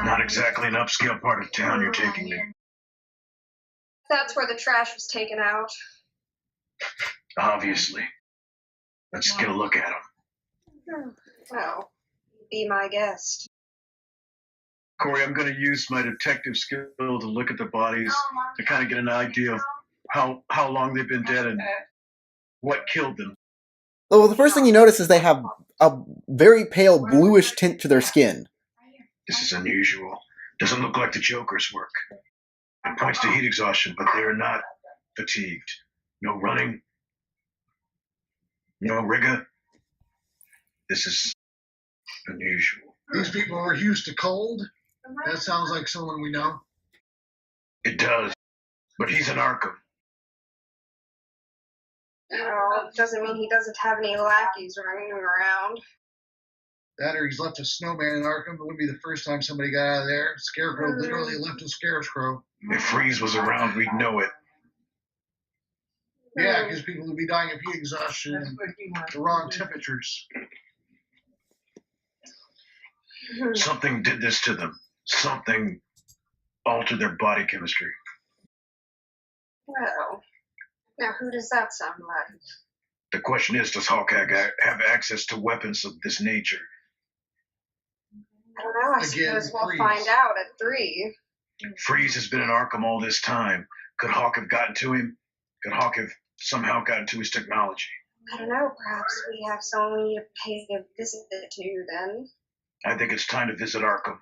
Not exactly an upscale part of town you're taking me. That's where the trash was taken out. Obviously. Let's get a look at him. Well, be my guest. Corey, I'm going to use my detective skill to look at the bodies to kind of get an idea of how long they've been dead and what killed them. Well, the first thing you notice is they have a very pale bluish tint to their skin. This is unusual. Doesn't look like the Joker's work. It points to heat exhaustion, but they are not fatigued. No running. No rigor. This is unusual. These people are used to cold? That sounds like someone we know. It does. But he's an Arkham. Well, doesn't mean he doesn't have any lackeys running around. That or he's left a snowman in Arkham. It wouldn't be the first time somebody got out of there. Scarecrow literally left a scarecrow. If Freeze was around, we'd know it. Yeah, because people would be dying of heat exhaustion and the wrong temperatures. Something did this to them. Something altered their body chemistry. Well, now who does that sound like? The question is, does Hawkeye have access to weapons of this nature? I don't know. I suppose we'll find out at 3. Freeze has been in Arkham all this time. Could Hawk have gotten to him? Could Hawk have somehow gotten to his technology? I don't know. Perhaps we have someone we need to pay a visit to then. I think it's time to visit Arkham.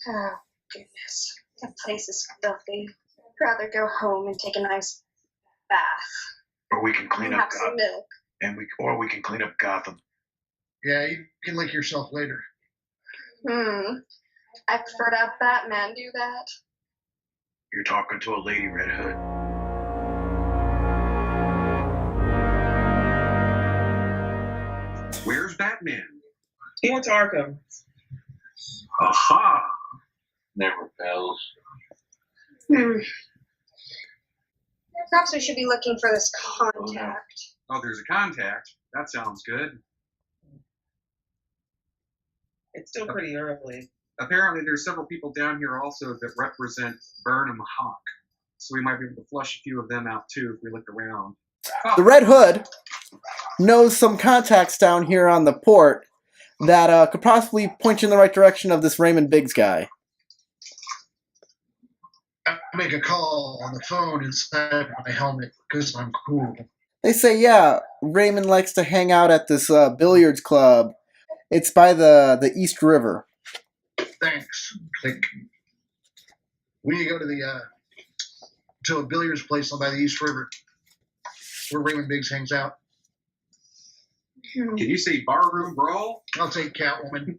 Oh, goodness. That place is filthy. I'd rather go home and take a nice bath. Or we can clean and up have some milk. Or we can clean up Gotham. Yeah, you can lick yourself later. I prefer to have Batman do that. You're talking to a lady, Red Hood. Where's Batman? He went to Arkham. Aha! Never fails. Perhaps we should be looking for this contact. Oh, there's a contact. That sounds good. It's still pretty early. Apparently, there's several people down here also that represent Burnham Hawk. So we might be able to flush a few of them out too if we look around. The Red Hood knows some contacts down here on the port that could possibly point you in the right direction of this Raymond Biggs guy. I make a call on the phone inside my helmet because I'm cool. They say, yeah, Raymond likes to hang out at this billiards club. It's by the East River. Thanks. Click. We need to go to a billiards place on by the East River where Raymond Biggs hangs out. Can you say barroom brawl? I'll take Catwoman.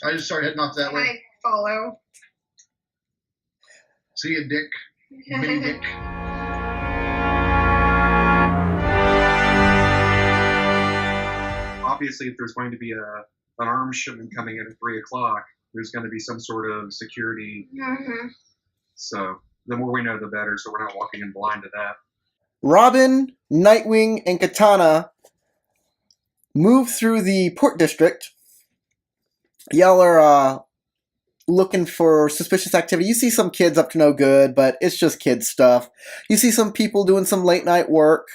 I just started heading off that Can way. I follow? See you, Dick. Mini Dick. Obviously, if there's going to be an arms shipment coming in at 3 o'clock, there's going to be some sort of security. So the more we know, the better. So we're not walking in blind to that. Robin, Nightwing, and Katana move through the port district. Y'all are looking for suspicious activity. You see some kids up to no good, but it's just kid stuff. You see some people doing some late night work.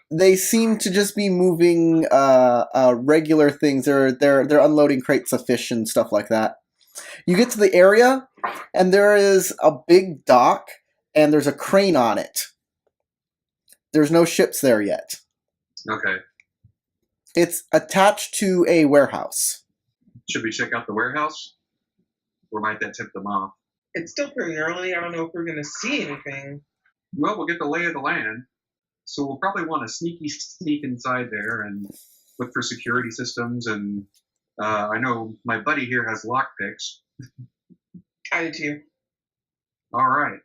They seem to just be moving regular things. They're unloading crates of fish and stuff like that. You get to the area, and there is a big dock, and there's a crane on it. There's no ships there yet. Okay. It's attached to a warehouse. Should we check out the warehouse? Or might that tip them off? It's still pretty early. I don't know if we're going to see anything. Well, we'll get the lay of the land. So we'll probably want to sneak inside there and look for security systems. And I know my buddy here has lockpicks. I do too. All right.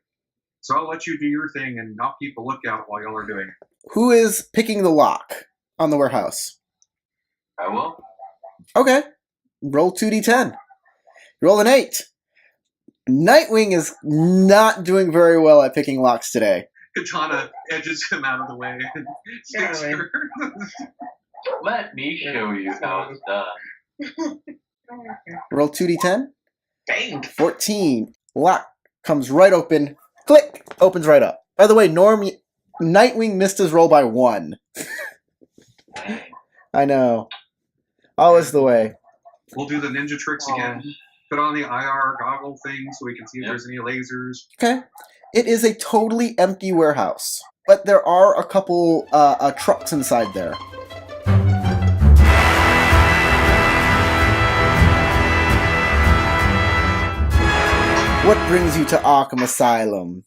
So I'll let you do your thing, and I'll keep a lookout while y'all are doing it. Who is picking the lock on the warehouse? I will. Okay. Roll 2d10. Roll an 8. Nightwing is not doing very well at picking locks today. Katana edges him out of the way and sticks her. Let me show you how it's done. Roll 2d10. Bang! 14. Lock comes right open. Click! Opens right up. By the way, Nightwing missed his roll by 1. I know. Always the way. We'll do the ninja tricks again. Put on the IR goggle thing so we can see if there's any lasers. Okay. It is a totally empty warehouse, but there are a couple trucks inside there. What brings you to Arkham Asylum?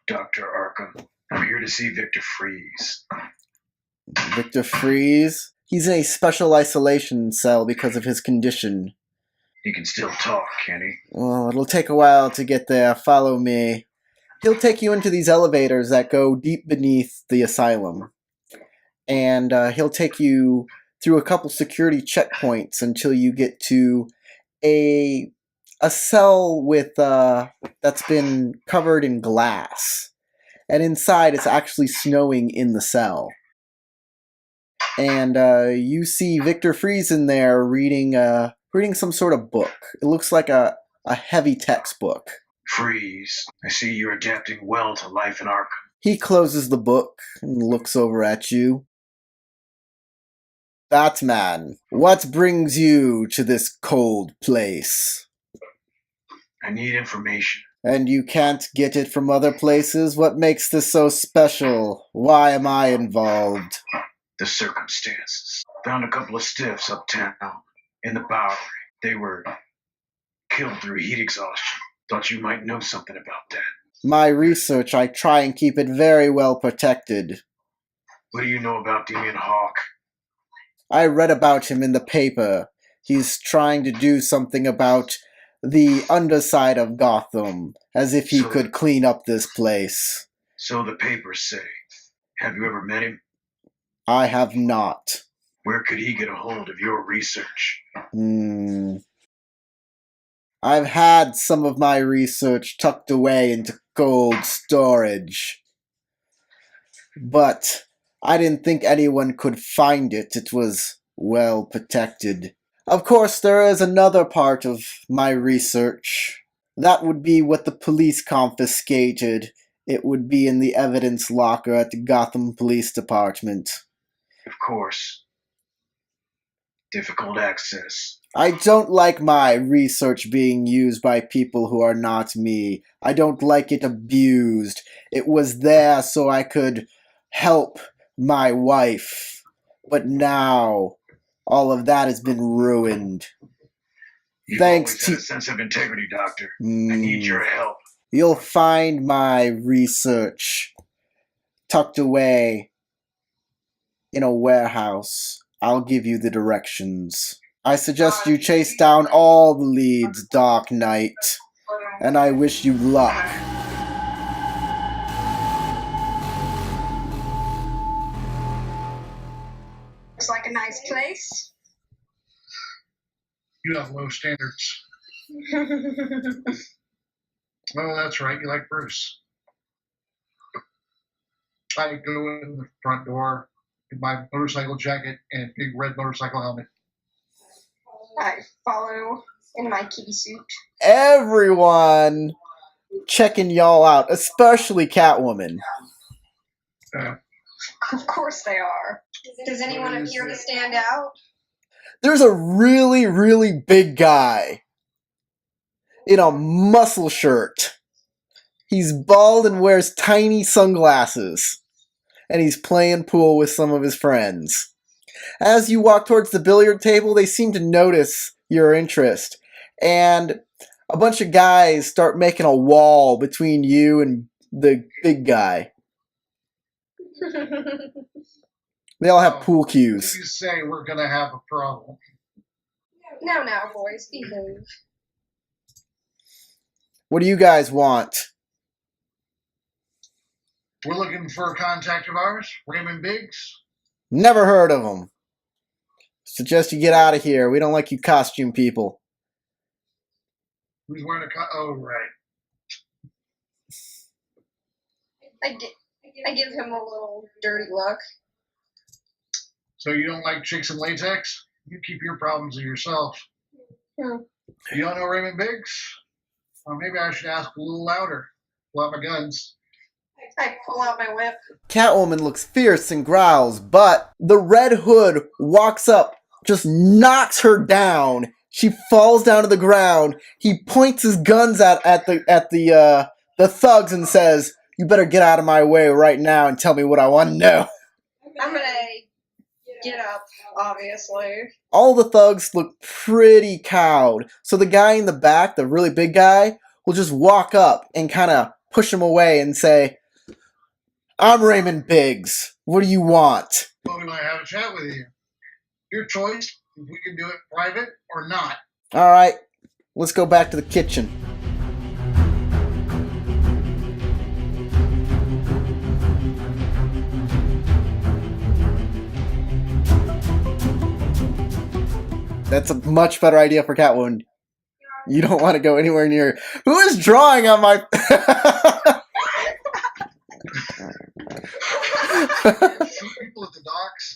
Dr. Arkham, I'm here to see Victor Freeze. Victor Freeze? He's in a special isolation cell because of his condition. He can still talk, can he? Well, it'll take a while to get there. Follow me. He'll take you into these elevators that go deep beneath the asylum. And he'll take you through a couple security checkpoints until you get to a cell with that's been covered in glass. And inside it's actually snowing in the cell. And you see Victor Freeze in there reading some sort of book. It looks like a heavy textbook. Freeze, I see you're adapting well to life in Arkham. He closes the book and looks over at you. Batman, what brings you to this cold place? I need information. And you can't get it from other places? What makes this so special? Why am I involved? The circumstances. Found a couple of stiffs uptown in the Bowery. They were killed through heat exhaustion. Thought you might know something about that. My research, I try and keep it very well protected. What do you know about Damian Hawk? I read about him in the paper. He's trying to do something about the underside of Gotham, as if he could clean up this place. So the papers say. Have you ever met him? I have not. Where could he get a hold of your research? I've had some of my research tucked away into cold storage. But I didn't think anyone could find it. It was well protected. Of course, there is another part of my research. That would be what the police confiscated. It would be in the evidence locker at the Gotham Police Department. Of course. Difficult access. I don't like my research being used by people who are not me. I don't like it abused. It was there so I could help my wife. But now, all of that has been ruined. You've Thanks always had a sense of integrity, Doctor. I need your help. You'll find my research tucked away in a warehouse. I'll give you the directions. I suggest you chase down all the leads, Dark Knight, and I wish you luck. Looks like a nice place. You have low standards. Oh, that's right. You like Bruce. I go in the front door in my motorcycle jacket and big red motorcycle helmet. I follow in my kitty suit. Everyone checking y'all out, especially Catwoman. Of course they are. Does anyone appear to stand out? There's a really, really big guy in a muscle shirt. He's bald and wears tiny sunglasses. And he's playing pool with some of his friends. As you walk towards the billiard table, they seem to notice your interest. And a bunch of guys start making a wall between you and the big guy. They all have pool cues. You say we're going to have a problem. No, boys, behave. What do you guys want? We're looking for a contact of ours, Raymond Biggs. Never heard of him. Suggest you get out of here. We don't like you costume people. Who's wearing oh, right. I give him a little dirty look. So you don't like chicks in latex? You keep your problems to yourself. Hmm. You don't know Raymond Biggs? Or maybe I should ask a little louder. Pull out my guns. I pull out my whip. Catwoman looks fierce and growls, but the Red Hood walks up, just knocks her down. She falls down to the ground. He points his guns at the thugs and says, "You better get out of my way right now and tell me what I want to know." I'm gonna get up, obviously. All the thugs look pretty cowed, so the guy in the back, the really big guy, will just walk up and kind of push him away and say, "I'm Raymond Biggs. What do you want?" Well, we want to have a chat with you. Your choice, if we can do it private or not. All right, let's go back to the kitchen. That's a much better idea for Catwoman. You don't want to go anywhere near. Who is drawing on my?